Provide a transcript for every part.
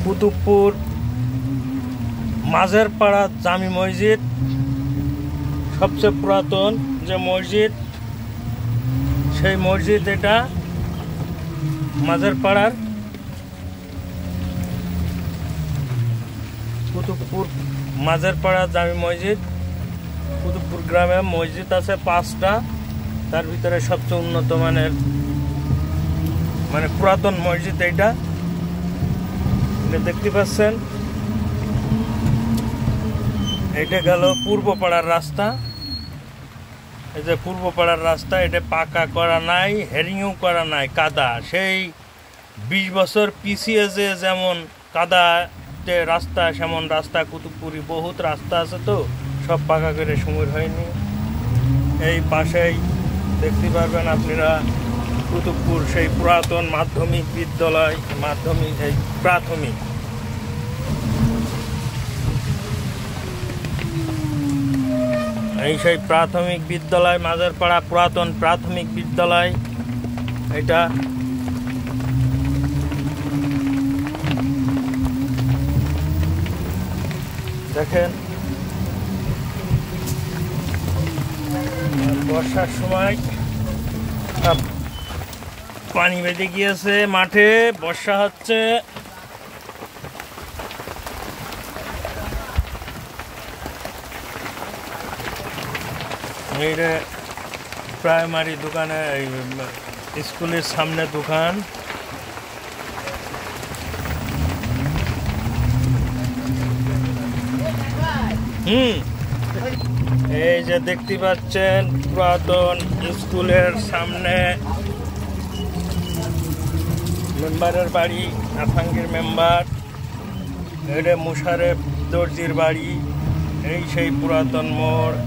কুতুবপুর মাঝের পাড়া জামি মসজিদ, সবচেয়ে পুরাতন যে মসজিদ, সেই মসজিদ এটা মাঝের পাড়ার কুতুবপুর মাঝের পাড়া জামি মসজিদ। কুতুবপুর গ্রামে মসজিদ আছে 5টা, তার ভিতরে সবচেয়ে উন্নত মানের মানে পুরাতন মসজিদ এইটা। দেখতে পাচ্ছেন, এটা গেল পূর্ব পাড়ার রাস্তা। এই যে পূর্ব পাড়ার রাস্তা, এটা পাকা করা নাই, হেরিংও করা নাই, কাদা। সেই 20 বছর পিছিয়ে যে যেমন কাদা রাস্তা, সেমন রাস্তা কুতুবপুরি বহুত রাস্তা আছে, তো সব পাকা করে সময় হয়নি। এই পাশেই দেখতে পারবেন আপনারা কুতুবপুর সেই পুরাতন মাধ্যমিক বিদ্যালয়, মাধ্যমিক এই প্রাথমিক। এই সেই প্রাথমিক বিদ্যালয়, মাঝের পাড়া পুরাতন প্রাথমিক বিদ্যালয় এটা। দেখেন, বর্ষার সময় পানি বেঁধে গিয়েছে মাঠে, বর্ষা হচ্ছে। এইটা প্রাইমারি দোকানে, স্কুলের সামনে দোকান। এই যে দেখতে পাচ্ছেন পুরাতন স্কুলের সামনে মেম্বারের বাড়ি, আফাঙ্গির মেম্বার। এটা মুশারেফ দর্জির বাড়ি। এই সেই পুরাতন মোড়।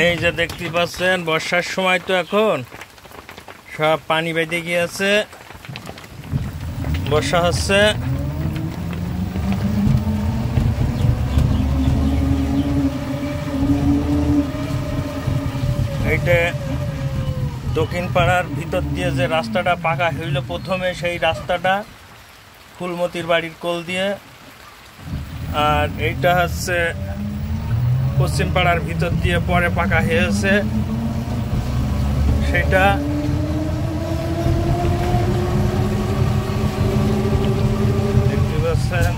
এই যে দেখতে পাচ্ছেন, বর্ষার সময় তো এখন সব পানি বেঁধে গিয়েছে, বর্ষা হচ্ছে। এইটা দক্ষিণ পাড়ার ভিতর দিয়ে যে রাস্তাটা পাকা হইল প্রথমে, সেই রাস্তাটা ফুলমতির বাড়ির কোল দিয়ে। আর এইটা হচ্ছে পশ্চিম পাড়ার ভিতর দিয়ে পরে পাকা হয়েছে, সেটা। দেখতে পাচ্ছেন